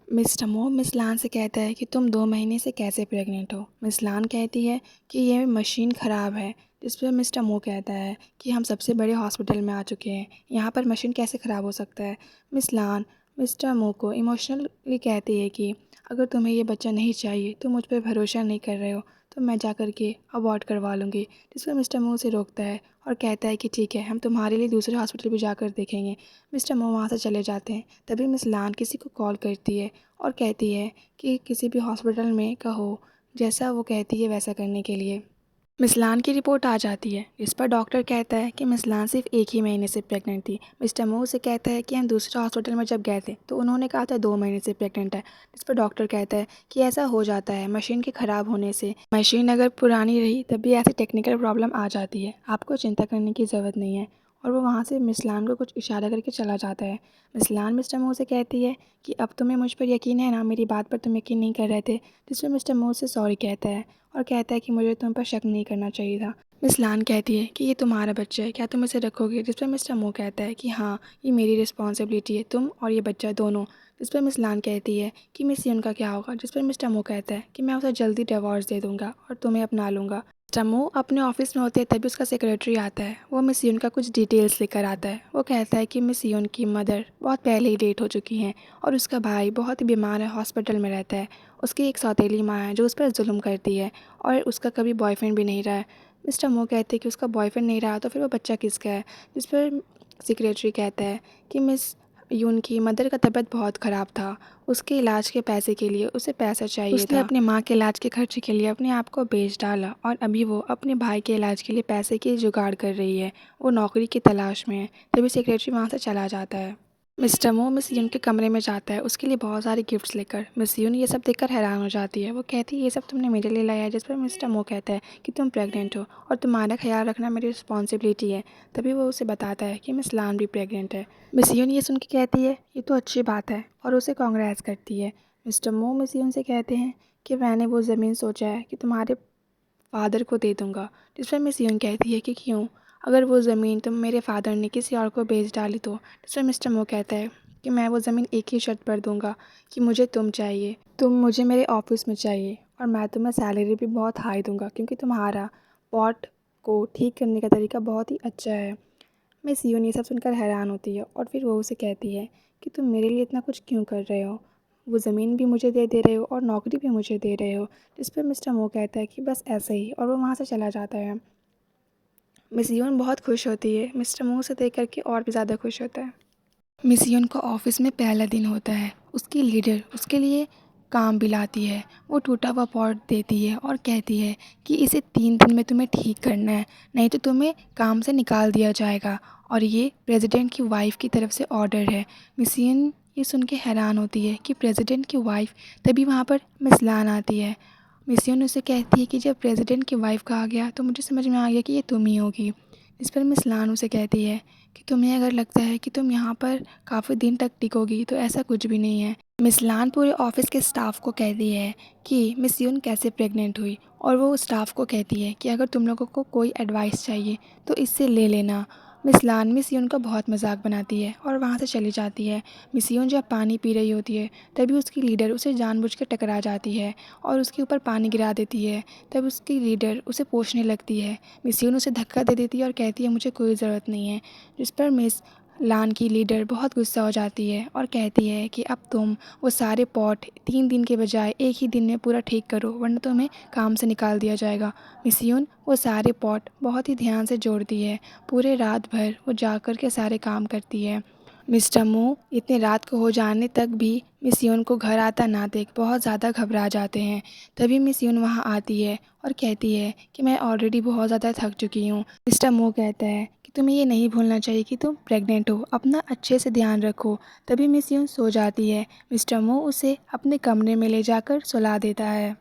Mister मो miss लान से कहता है कि तुम 2 महीने से कैसे प्रेग्नेंट हो। मिस लान कहती है कि ये मशीन ख़राब है। जिस पर मिस्टर मो कहता है कि हम सबसे बड़े हॉस्पिटल में आ चुके हैं, यहाँ पर मशीन कैसे ख़राब हो सकता है। मिस लान मिस्टर मो को इमोशनली कहती है कि अगर तुम्हें ये बच्चा नहीं चाहिए, तुम मुझ पर भरोसा नहीं कर रहे हो, तो मैं जा कर के अबॉर्ट करवा लूँगी। जिस पर मिस्टर मो उसे रोकता है और कहता है कि ठीक है, हम तुम्हारे लिए दूसरे हॉस्पिटल भी जाकर देखेंगे। मिस्टर मो वहाँ से चले जाते हैं। तभी मिस लान किसी को कॉल करती है और कहती है कि किसी भी हॉस्पिटल में कहो, जैसा वो कहती है वैसा करने के लिए। मिसलान की रिपोर्ट आ जाती है। इस पर डॉक्टर कहता है कि मिसलान सिर्फ 1 ही महीने से प्रेग्नेंट थी। मिस्टर मो से कहता है कि हम दूसरे हॉस्पिटल में जब गए थे तो उन्होंने कहा था 2 महीने से प्रेग्नेंट है। इस पर डॉक्टर कहता है कि ऐसा हो जाता है मशीन के ख़राब होने से। मशीन अगर पुरानी रही तब भी ऐसी टेक्निकल प्रॉब्लम आ जाती है, आपको चिंता करने की ज़रूरत नहीं है। और वो वहाँ से मिसलान को कुछ इशारा करके चला जाता है। मिसलान मिस्टर मो से कहती है कि अब तुम्हें मुझ पर यकीन है ना, मेरी बात पर तुम यकीन नहीं कर रहे थे। जिस पर मिस्टर मो से सॉरी कहता है और कहता है कि मुझे तुम पर शक नहीं करना चाहिए था। मिस लान कहती है कि ये तुम्हारा बच्चा है, क्या तुम इसे रखोगे। जिस पर मिस्टर मो कहता है कि हाँ, ये मेरी रिस्पॉन्सिबिलिटी है, तुम और ये बच्चा दोनों। जिस पर मिस लान कहती है कि मिस यन का क्या होगा। जिस पर मिस्टर मो कहता है कि मैं उसे जल्दी डिवोर्स दे दूंगा और तुम्हें अपना लूँगा। मिस्टर मो अपने ऑफिस में होते हैं तभी उसका सेक्रेटरी आता है। वो मिस यून का कुछ डिटेल्स लेकर आता है। वो कहता है कि मिस यून की मदर बहुत पहले ही डेट हो चुकी हैं और उसका भाई बहुत ही बीमार है, हॉस्पिटल में रहता है। उसकी एक सौतेली माँ है जो उस पर जुल्म करती है और उसका कभी बॉयफ्रेंड भी नहीं रहा है। मिस्टर मो कहते हैं कि उसका बॉयफ्रेंड नहीं रहा तो फिर वो बच्चा किसका है। जिस पर सेक्रेटरी कहता है कि मिस यून की मदर का तबीयत बहुत ख़राब था, उसके इलाज के पैसे के लिए उसे पैसा चाहिए उसने था। अपने माँ के इलाज के खर्चे के लिए अपने आप को बेच डाला और अभी वो अपने भाई के इलाज के लिए पैसे की जुगाड़ कर रही है। वो नौकरी की तलाश में है। तभी सेक्रेटरी वहाँ से चला जाता है। मिस्टर मो मिस यून के कमरे में जाता है उसके लिए बहुत सारे गिफ्ट्स लेकर। मिस यून ये सब देखकर हैरान हो जाती है। वो कहती है ये सब तुमने मेरे लिए लाया है। जिस पर मिस्टर मो कहता है कि तुम प्रेग्नेंट हो और तुम्हारा ख्याल रखना मेरी रिस्पॉन्सिबिलिटी है। तभी वो उसे बताता है कि मिस लान भी प्रेग्नेंट है। मिस यून ये सुन के कहती है ये तो अच्छी बात है और उसे कांग्रेस करती है। मिस्टर मो मिस यून से कहते हैं कि मैंने वो ज़मीन सोचा है कि तुम्हारे फादर को दे दूँगा। जिस पर मिस यून कहती है कि क्यों, अगर वो ज़मीन तुम मेरे फादर ने किसी और को बेच डाली तो। जिस पर मिस्टर मो कहता है कि मैं वो ज़मीन एक ही शर्त पर दूँगा कि मुझे तुम चाहिए, तुम मुझे मेरे ऑफिस में चाहिए और मैं तुम्हें सैलरी भी बहुत हाई दूँगा क्योंकि तुम्हारा पॉट को ठीक करने का तरीका बहुत ही अच्छा है। मिस यून ये सब सुनकर हैरान होती है और फिर वो उसे कहती है कि तुम मेरे लिए इतना कुछ क्यों कर रहे हो, वो ज़मीन भी मुझे दे दे रहे हो और नौकरी भी मुझे दे रहे हो। जिस पर मिस्टर मो कहता है कि बस ऐसे ही और वो वहाँ से चला जाता है। मिस यून बहुत खुश होती है। मिस्टर मो से देख करके और भी ज़्यादा खुश होता है। मिस यून का ऑफिस में पहला दिन होता है। उसकी लीडर उसके लिए काम भी लाती है। वो टूटा हुआ पॉट देती है और कहती है कि इसे 3 दिन में तुम्हें ठीक करना है, नहीं तो तुम्हें काम से निकाल दिया जाएगा और ये प्रेसिडेंट की वाइफ की तरफ से ऑर्डर है। मिस यून ये सुन के हैरान होती है कि प्रेसिडेंट की वाइफ। तभी वहाँ पर मिस लान आती है। मिस यून उसे कहती है कि जब प्रेसिडेंट की वाइफ कहा गया तो मुझे समझ में आ गया कि ये तुम ही होगी। इस पर मिस लान उसे कहती है कि तुम्हें अगर लगता है कि तुम यहाँ पर काफ़ी दिन तक टिकोगी तो ऐसा कुछ भी नहीं है। मिस लान पूरे ऑफिस के स्टाफ को कहती है कि मिस यून कैसे प्रेग्नेंट हुई और वो स्टाफ को कहती है कि अगर तुम लोगों को कोई एडवाइस चाहिए तो इससे ले लेना। मिस लान मिस यून का बहुत मजाक बनाती है और वहाँ से चली जाती है। मिस यून जब पानी पी रही होती है तभी उसकी लीडर उसे जानबूझकर टकरा जाती है और उसके ऊपर पानी गिरा देती है। तब उसकी लीडर उसे पोंछने लगती है। मिस यून उसे धक्का दे देती है और कहती है मुझे कोई ज़रूरत नहीं है। जिस पर मिस लान की लीडर बहुत गुस्सा हो जाती है और कहती है कि अब तुम वो सारे पॉट 3 दिन के बजाय एक ही दिन में पूरा ठीक करो वरना तुम्हें काम से निकाल दिया जाएगा। मिस यून वो सारे पॉट बहुत ही ध्यान से जोड़ती है। पूरे रात भर वो जाग कर के सारे काम करती है। मिस्टर मो इतने रात को हो जाने तक भी मिस यून को घर आता ना देख बहुत ज़्यादा घबरा जाते हैं। तभी मिस यून वहाँ आती है और कहती है कि मैं ऑलरेडी बहुत ज़्यादा थक चुकी हूँ। मिस्टर मो कहता है कि तुम्हें ये नहीं भूलना चाहिए कि तुम प्रेग्नेंट हो, अपना अच्छे से ध्यान रखो। तभी मिस यून सो जाती है। मिस्टर मो उसे अपने कमरे में ले जाकर सुला देता है।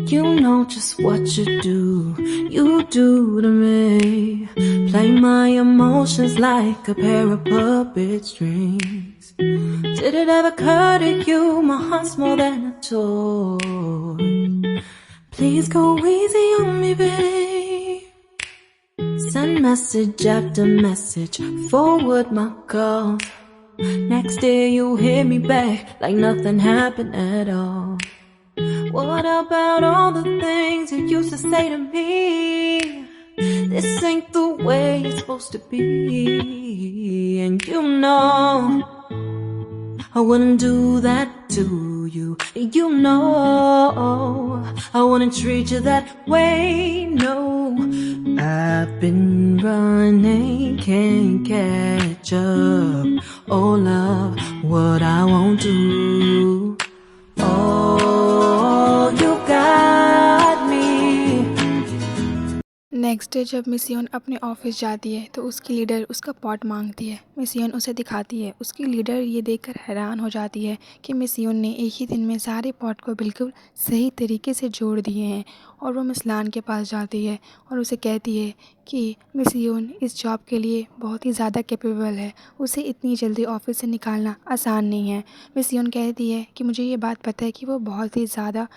You know just what you do to me. Play my emotions like a pair of puppet strings. Did it ever occur to you my heart's more than a toy? Please go easy on me, babe. Send message after message, forward my calls. Next day you hit me back like nothing happened at all. What about all the things you used to say to me? This ain't the way it's supposed to be. And you know I wouldn't do that to you. You know I wouldn't treat you that way. No, I've been running, can't catch up. Oh love, what I won't do. Oh, you got me. Next day जब miss योन अपने office जाती है तो उसकी leader उसका pot मांगती है। Miss योन उसे दिखाती है। उसकी लीडर ये देखकर हैरान हो जाती है कि मिस योन ने एक ही दिन में सारे पॉट को बिल्कुल सही तरीके से जोड़ दिए हैं। और वो मिस लान के पास जाती है और उसे कहती है कि मिस योन इस जॉब के लिए बहुत ही ज़्यादा कैपेबल है, उसे इतनी जल्दी ऑफिस से निकालना आसान नहीं है। मिस योन कहती है कि मुझे ये बात पता है कि वो बहुत ही ज़्यादा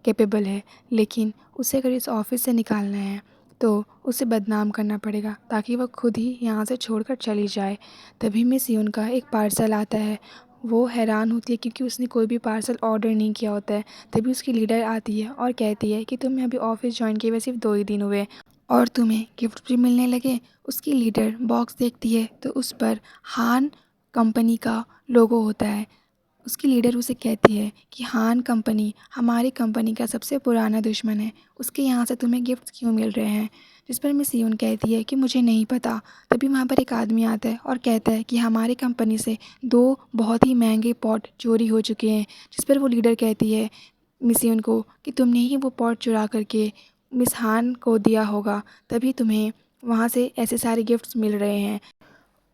कैपेबल है, लेकिन उसे अगर इस ऑफिस से निकालना है तो उसे बदनाम करना पड़ेगा ताकि वह खुद ही यहाँ से छोड़कर चली जाए। तभी मिस यून का एक पार्सल आता है। वो हैरान होती है क्योंकि उसने कोई भी पार्सल ऑर्डर नहीं किया होता है। तभी उसकी लीडर आती है और कहती है कि तुम्हें अभी ऑफिस ज्वाइन किए हुए सिर्फ 2 ही दिन हुए और तुम्हें गिफ्ट भी मिलने लगे। उसकी लीडर बॉक्स देखती है तो उस पर हान कंपनी का लोगो होता है। उसकी लीडर उसे कहती है कि हान कंपनी हमारी कंपनी का सबसे पुराना दुश्मन है, उसके यहाँ से तुम्हें गिफ्ट क्यों मिल रहे हैं। जिस पर मिस यून कहती है कि मुझे नहीं पता। तभी वहाँ पर एक आदमी आता है और कहता है कि हमारी कंपनी से 2 बहुत ही महंगे पॉट चोरी हो चुके हैं। जिस पर वो लीडर कहती है मिस यून को कि तुमने ही वो पॉट चुरा करके मिस हान को दिया होगा, तभी तुम्हें वहाँ से ऐसे सारे गिफ्ट्स मिल रहे हैं।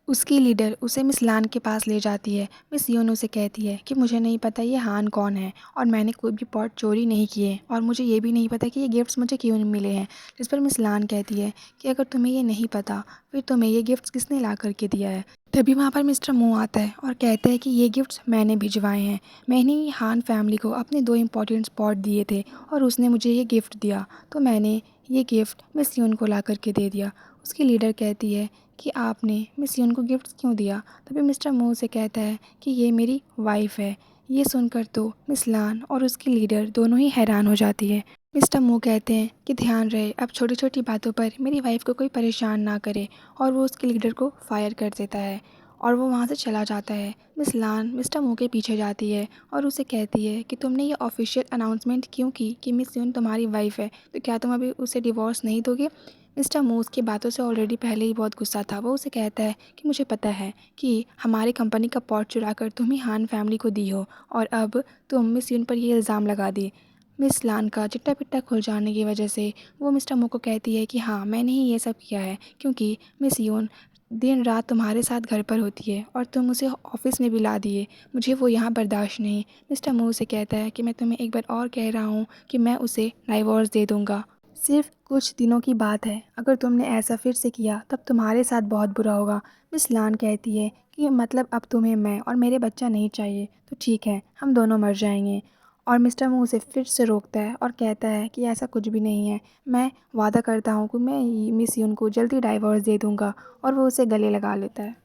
उसकी लीडर उसे मिस लान के पास ले जाती है। मिस योन उसे कहती है कि मुझे नहीं पता ये हान कौन है और मैंने कोई भी पॉट चोरी नहीं किए और मुझे ये भी नहीं पता कि ये गिफ्ट्स मुझे क्यों नहीं मिले हैं। जिस पर मिस लान कहती है कि अगर तुम्हें ये नहीं पता फिर तुम्हें ये गिफ्ट्स किसने ला करके दिया है। तभी वहाँ पर मिस्टर मू आता है और कहता है कि ये गिफ्ट्स मैंने भिजवाए हैं। मैंने ही हान फैमिली को अपने 2 इम्पॉर्टेंट स्पॉट दिए थे और उसने मुझे ये गिफ्ट दिया, तो मैंने ये गिफ्ट मिस योन को ला करके दे दिया। उसकी लीडर कहती है कि आपने मिस यून को गिफ्ट क्यों दिया। तभी मिस्टर मू से कहता है कि ये मेरी वाइफ है। ये सुनकर तो मिस लान और उसकी लीडर दोनों ही हैरान हो जाती है। मिस्टर मू कहते हैं कि ध्यान रहे अब छोटी छोटी बातों पर मेरी वाइफ को कोई परेशान ना करे, और वो उसके लीडर को फायर कर देता है और वो वहाँ से चला जाता है। मिस लान मिस्टर मू के पीछे जाती है और उसे कहती है कि तुमने ये ऑफिशियल अनाउंसमेंट क्यों की कि मिस यून तुम्हारी वाइफ है, तो क्या तुम अभी उसे डिवोर्स नहीं दोगे। मिस्टर मू उसकी बातों से ऑलरेडी पहले ही बहुत गुस्सा था। वो उसे कहता है कि मुझे पता है कि हमारी कंपनी का पॉट चुरा कर तुम ही हान फैमिली को दी हो और अब तुम मिस यून पर ये इल्ज़ाम लगा दिए। मिस लान का चिट्टा पिट्टा खुल जाने की वजह से वो मिस्टर मू को कहती है कि हाँ मैंने ही ये सब किया है, क्योंकि मिस यून दिन रात तुम्हारे साथ घर पर होती है और तुम उसे ऑफिस में भी ला दिए, मुझे वो यहाँ बर्दाश्त नहीं। मिस्टर मू से कहता है कि मैं तुम्हें एक बार और कह रहा हूँ कि मैं उसे डाइवोर्स दे दूँगा। सिर्फ कुछ दिनों की बात है, अगर तुमने ऐसा फिर से किया तब तुम्हारे साथ बहुत बुरा होगा। मिस लान कहती है कि मतलब अब तुम्हें मैं और मेरे बच्चा नहीं चाहिए, तो ठीक है हम दोनों मर जाएंगे। और मिस्टर मू उसे फिर से रोकता है और कहता है कि ऐसा कुछ भी नहीं है, मैं वादा करता हूँ कि मैं मिस यून को जल्दी डाइवोर्स दे दूँगा। और वो उसे गले लगा लेता है।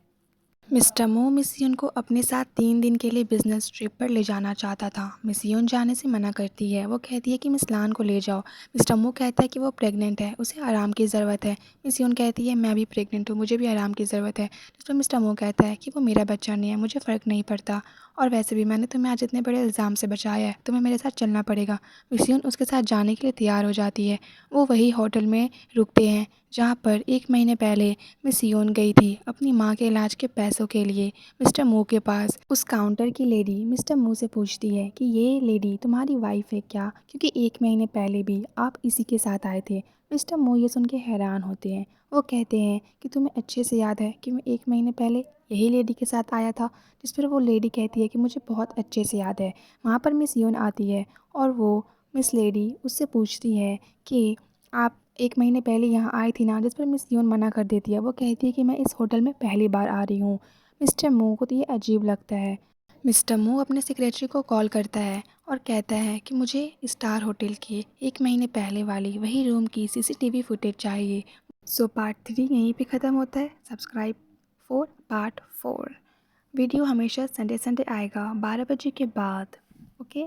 मिस्टर मो मिस यून को अपने साथ 3 दिन के लिए बिजनेस ट्रिप पर ले जाना चाहता था। मिस यून जाने से मना करती है। वो कहती है कि मिस लान को ले जाओ। मिस्टर मो कहता है कि वो प्रेग्नेंट है, उसे आराम की ज़रूरत है। मिस यून कहती है मैं भी प्रेग्नेंट हूँ, मुझे भी आराम की ज़रूरत है। जिस पर मिस्टर मो कहता है कि वो मेरा बच्चा नहीं है, मुझे फ़र्क नहीं पड़ता, और वैसे भी मैंने तुम्हें आज इतने बड़े इल्ज़ाम से बचाया है, तुम्हें मेरे साथ चलना पड़ेगा। मिस यून उसके साथ जाने के लिए तैयार हो जाती है। वो वही होटल में रुकते हैं जहाँ पर 1 महीने पहले मिस यून गई थी अपनी माँ के इलाज के पैसों के लिए मिस्टर मू के पास। उस काउंटर की लेडी मिस्टर मू से पूछती है कि ये लेडी तुम्हारी वाइफ है क्या, क्योंकि 1 महीने पहले भी आप इसी के साथ आए थे। मिस्टर मू ये सुन के हैरान होते हैं। वो कहते हैं कि तुम्हें अच्छे से याद है कि मैं 1 महीने पहले यही लेडी के साथ आया था। जिस पर वो लेडी कहती है कि मुझे बहुत अच्छे से याद है। वहाँ पर मिस यून आती है और वो मिस लेडी उससे पूछती है कि आप 1 महीने पहले यहाँ आई थी ना। जिस पर मिस यून मना कर देती है। वो कहती है कि मैं इस होटल में पहली बार आ रही हूँ। मिस्टर मू को तो ये अजीब लगता है। मिस्टर मू अपने सेक्रेटरी को कॉल करता है और कहता है कि मुझे स्टार होटल की 1 महीने पहले वाली वही रूम की सीसीटीवी फुटेज चाहिए। सो पार्ट 3 यहीं पे ख़त्म होता है। Subscribe for part 4। वीडियो हमेशा संडे आएगा 12 बजे के बाद। ओके।